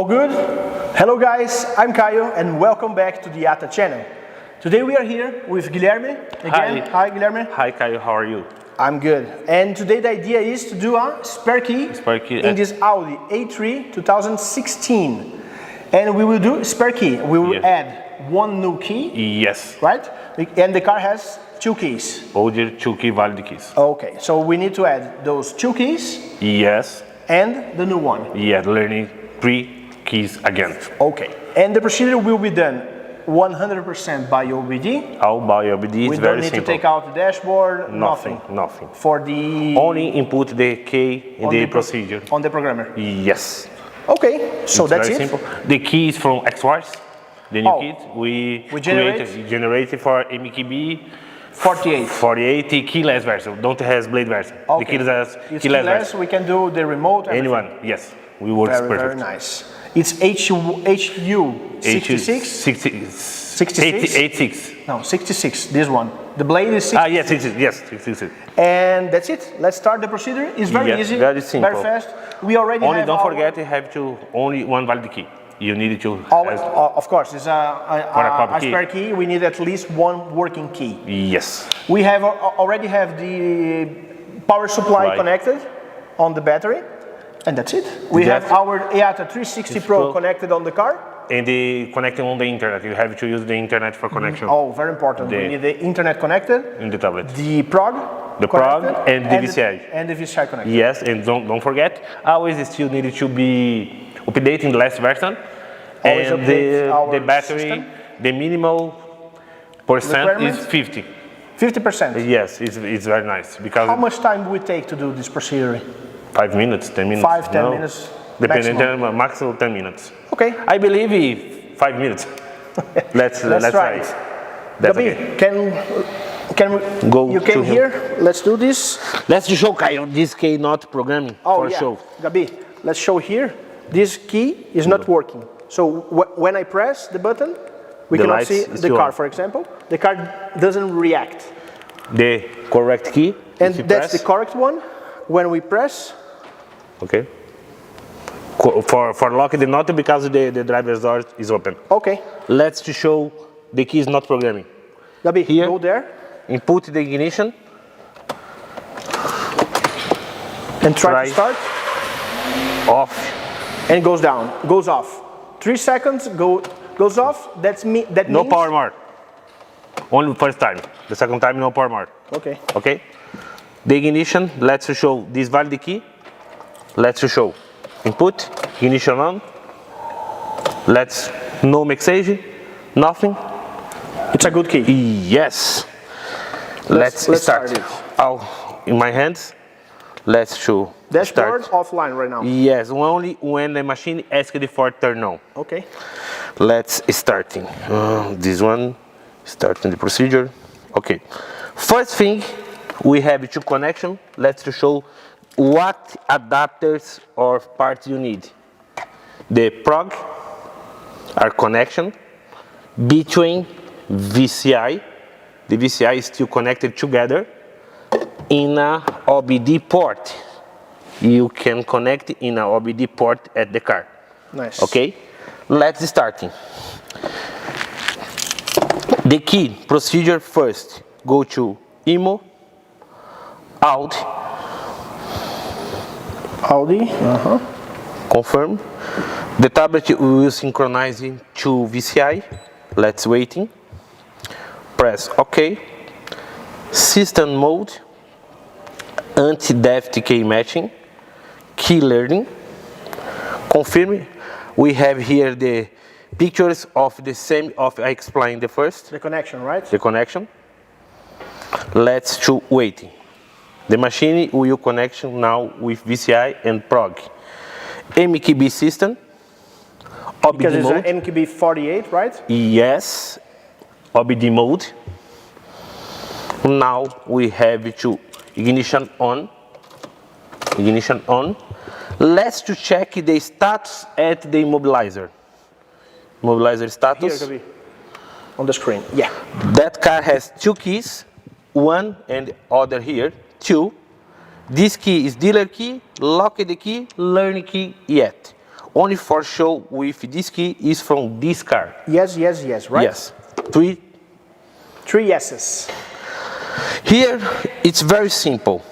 good? Hello guys, I'm Caio and welcome back to the EAATA channel. Today we are here with Guilherme again. Hi Guilherme. Hi Caio, how are you? I'm good. And today the idea is to do a spare key in this Audi A3 2016. And we will do spare key. We will add one new key. Yes. Right? And the car has two keys. Older 2 key valid keys. Okay, so we need to add those two keys. Yes. And the new one. Yeah, learning 3 keys again. Okay, and the procedure will be done 100% by OBD. All by OBD is very simple. We don't need to take out the dashboard, Nothing. For the... Only input the key in the procedure. On the programmer? Yes. Okay, so that's it? Simple. The key is from XWars, the new kit. We generated for MKB 48 keyless version, don't has blade version. Okay. The keyless version. We can do the remote. Everything. Anyone, yes. We work perfect. Very nice. It's HU 66? 86. No, 66, this one. The blade is 66. Ah, yes, it is. Yes, 66. And that's it. Let's start the procedure. It's very easy, very simple. very fast. We already have don't forget, you have to only one valid key. You need to... of course, it's a spare key. We need at least one working key. Yes. We have already have the power supply connected on the battery. And that's it. We have our EAATA 360 Pro connected on the car. And the connecting on the internet. You have to use the internet for connection. Oh, very important. We need the internet connected. In the tablet. The prog. The prog and the VCI. And the VCI connected. Yes, and don't forget, always still needed to be updating the last version. Always and the battery, system. The minimal percent is 50. 50%? Yes, it's very nice. Because how much time will it take to do this procedure? 5 minutes, 10 minutes. 10 minutes. Depending maximum 10 minutes. Okay. I believe 5 minutes. let's try it. That's Gabi, can we go? You came here. Let's do this. Let's show Caio this key not programming for show. Gabi, let's show here. This key is not working. So when I press the button, we cannot see the car. For example, the car doesn't react. The correct key. And that's the correct one. When we press. Okay. For locking the nut because the driver's door is open. Okay. Let's show the key is not programming. Gabi, here, go there. Input the ignition. And try to start. Off. And goes down, goes off. 3 seconds, goes off. That means no power more. Only first time. The second time, no power more. Okay. Okay. The ignition, let's show this valid key. Let's show input, ignition on. Let's no message, nothing. It's a good key. Yes. Let's start. In my hands. Let's show. Dashboard offline right now. Yes, only when the machine asks for turn on. Okay. Let's starting. This one, starting the procedure. Okay. First thing, we have two connections. Let's show what adapters or parts you need. The prog are connection between VCI. The VCI is still connected together in a OBD port. You can connect in a OBD port at the car. Nice. Okay, let's starting. The key procedure first. Go to IMO, Audi. Confirm. The tablet will synchronize to VCI. Let's waiting. Press OK. System mode. Anti-depth key matching. Key learning. Confirm. We have here the pictures of the same I explained the first. The connection, right? The connection. Let's to waiting. The machine will connection now with VCI and prog. MKB system. OBD because it's mode. an MKB 48, right? Yes. OBD mode. Now we have to ignition on. Ignition on. Let's to check the status at the immobilizer. Immobilizer status. Here, on the screen. Yeah. That car has two keys. One and other here. Two. This key is dealer key, lock the key, learn key yet. only for show with this key is from this car. Yes, yes, yes, right? Yes. Three. 3 yeses. Here, it's very simple.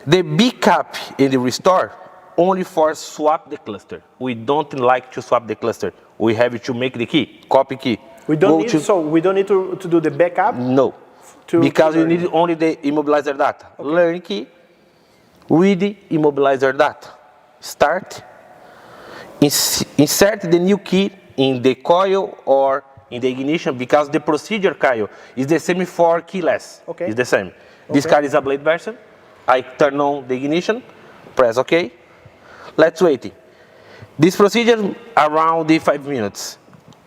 The backup and the restore only for swap the cluster. We don't like to swap the cluster. We have to make the key, copy key. We don't need, so we don't need to do the backup? No, because you need only the immobilizer data. Okay. Learn key, read the immobilizer data. Start, insert the new key in the coil or in the ignition, because the procedure, Caio, is the same for keyless. Okay. It's the same. Okay. This car is a blade version. I turn on the ignition, press OK. Let's wait. This procedure around 5 minutes.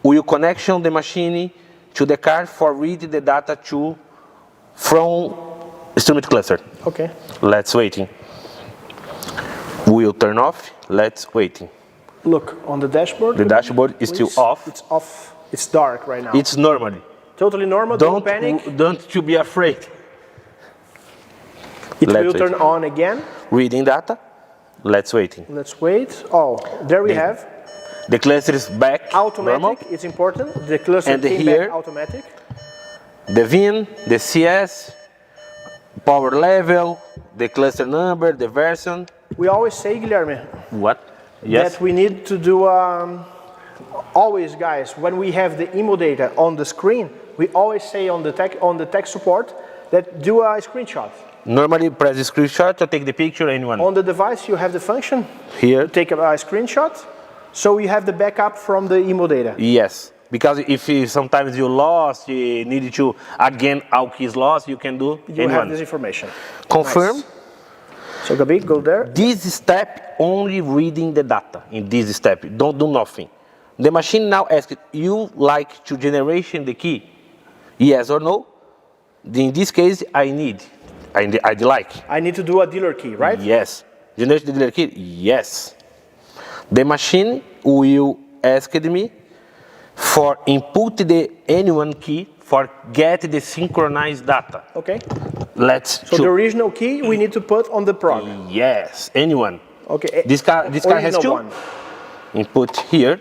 Will connection the machine to the car for read the data from instrument cluster. Okay. Let's waiting. Will turn off. Let's waiting. Look on the dashboard. The dashboard is still off. It's off. It's dark right now. It's normal. Totally normal. Don't panic. Don't you be afraid. It will turn on again. Reading data. Let's waiting. Let's wait. Oh, there we have. The cluster is back. Automatic. Normal. It's important. The cluster came back automatic. The VIN, the CS, power level, the cluster number, the version. We always say, Guilherme. What? Yes. That we need to do. Always, guys, when we have the IMO data on the screen, we always say on the tech support that do a screenshot. Normally, press the screenshot to take the picture. Anyone. On the device, you have the function here. Take a screenshot, so you have the backup from the IMO data. Yes, because if sometimes you lost, you need to again all keys lost, you can do. You have this information. Confirm. Nice. So Gabi, go there. This step only reading the data. In this step, don't do nothing. The machine now asks you like to generation the key, yes or no. In this case, I'd like. I need to do a dealer key, right? Yes. Generate the dealer key, yes. The machine will ask me for input the anyone key for get the synchronized data. Okay. So the original key we need to put on the prog. Yes, anyone. Okay. This car has two. One. Input here.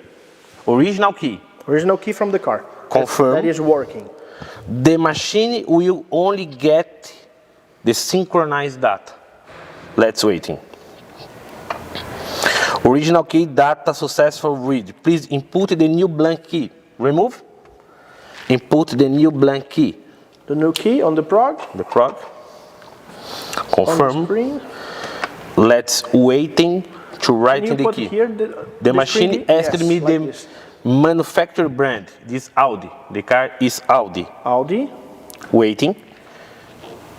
Original key. Original key from the car. Confirm. That is working. The machine will only get the synchronized data. Let's waiting. Original key data successful read. Please input the new blank key. Remove. Input the new blank key. The new key on the prog. The prog. Confirm. On the screen. Let's waiting to write in the key. Here the machine asked me the manufacturer brand. This Audi. The car is Audi. Audi. Waiting.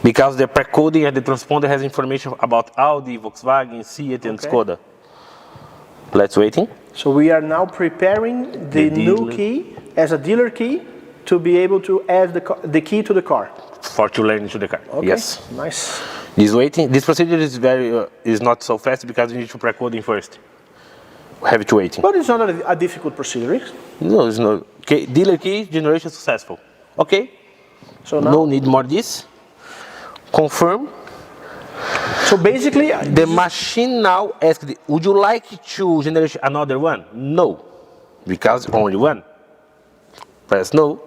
Because the pre-coding at the transponder has information about Audi, Volkswagen, Seat, and Skoda. Let's waiting. So we are now preparing the new key as a dealer key to be able to add the key to the car. For to learn into the car. Okay. Yes. Nice. This waiting. This procedure is is not so fast because we need to pre-coding first. We have to waiting. But it's not a difficult procedure. No, it's not. Okay. Dealer key generation successful. Okay. So now no need more this. Confirm. So basically, the machine now asks, would you like to generate another one? No, because only one. Press no.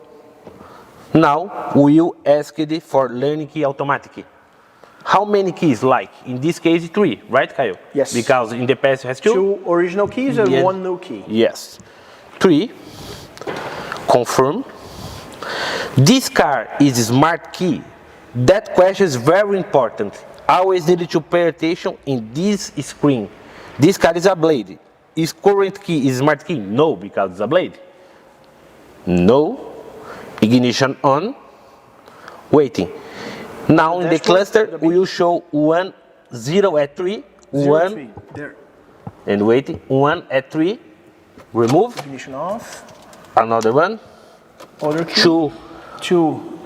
Now we will ask it for learning key automatic. How many keys? Like in this case, 3, right, Caio? Yes. Because in the past it has 2. 2 original keys and 1 new key. Yes. 3. Confirm. This car is a smart key. That question is very important. Always need to pay attention in this screen. This car is a blade. Is current key is smart key? No, because it's a blade. No. Ignition on. Waiting. Now in the cluster we will show 1 0 at 3, 1 there. And waiting 1 at 3. Remove. Ignition off. Another one. Other key. 2.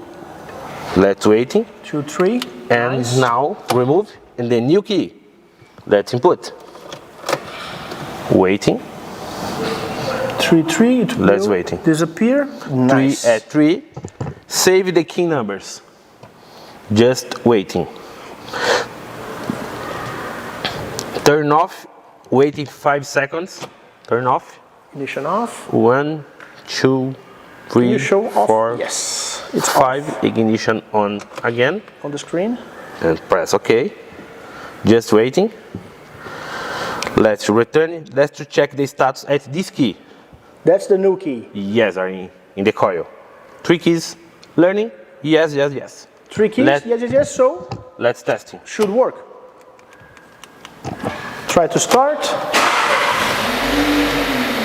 Let's waiting. 2 3. And nice. Now remove and the new key. Let's input. Waiting. 3 3. It Let's waiting. Disappear. Nice. 3 at 3. Save the key numbers. Just waiting. Turn off. Waiting 5 seconds. turn off. Ignition off. 1, 2, 3, Can you show off? 4, Yes, it's 5. off. Ignition on again. On the screen. And press OK. Just waiting. Let's return it. Let's check the status at this key. That's the new key. Yes, are in the coil. 3 keys. Learning. Yes, yes, yes. 3 keys. Yes, yes, yes. So let's test it. Should work. Try to start.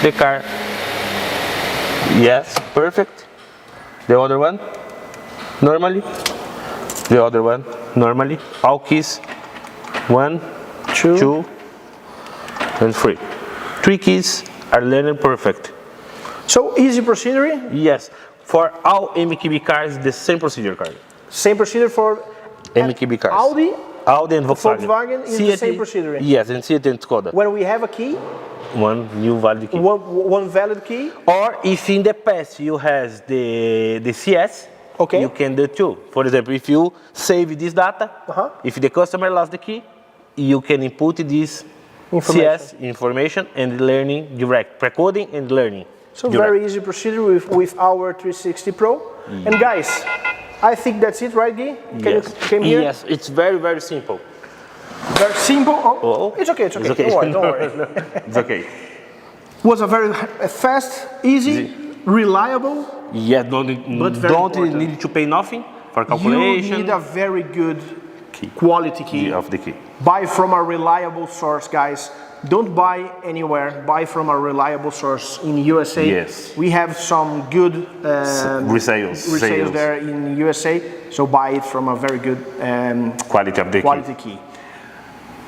The car. Yes, perfect. The other one. Normally. The other one. Normally. All keys. 1, 2, and 3. 3 keys are learning perfect. So easy procedure? Yes. For all MQB cars, the same procedure car. Same procedure for MQB cars. Audi and Volkswagen. Volkswagen is the same procedure. Yes, and Seat and Skoda. When we have a key, one new valid key. One valid key. Or if in the past you have the CS, okay, you can do too. For example, if you save this data, if the customer lost the key, you can input this CS information and learning direct, pre-coding and learning. So direct. Very easy procedure with our 360 Pro. Yes. And guys, I think that's it, right, Guy? Can you come here? Yes, it's very, very simple. Very simple. Oh, it's okay, it's okay. It's okay. Don't worry, don't worry. It's okay. Was a very fast, easy, reliable. Yeah, don't need to pay nothing for calculation. You need a very good quality key of the key. Buy from a reliable source, guys. Don't buy anywhere. Buy from a reliable source in USA. Yes. We have some good resales there in USA. So buy it from a very good quality key.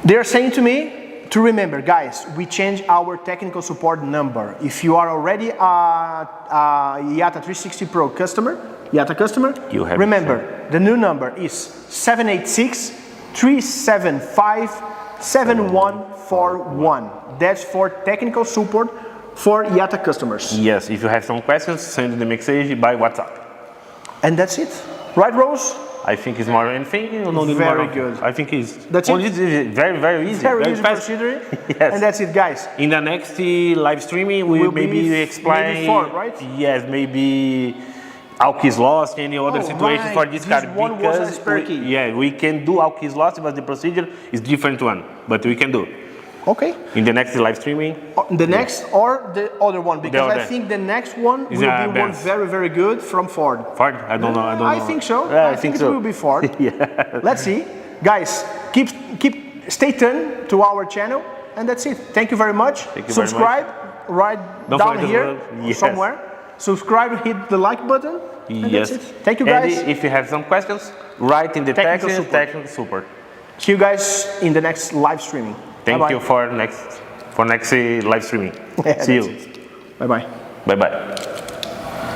They're saying to me to remember, guys, we change our technical support number. If you are already a EAATA 360 Pro customer, remember the new number is 786-375-7141. That's for technical support for EAATA customers. Yes, if you have some questions, send the message by WhatsApp. And that's it. Right, Rose? I think it's more anything. You don't need very more. Good. I think it's that's it. Very, very easy. Very easy procedure. Yes. And that's it, guys. In the next live streaming, we will maybe explain. Maybe 4, right? Yes, maybe all keys lost, any other situation for this car. One was a spare key. We can do all keys lost, but the procedure is different one. But we can do. Okay. In the next live streaming. The next or the other one, because I think the next one will be one very, very good from Ford. Ford? I don't know. I think so. Yeah, I think it will be Ford. Yeah. Let's see, guys. Stay tuned to our channel, and that's it. Thank you very much. Thank you Subscribe very much. right down here somewhere. Subscribe, hit the like button. And yes. That's it. Thank you, guys. And if you have some questions, write in the technical support. See you guys in the next live streaming. Thank you for next live streaming. See you. Bye bye. Bye bye.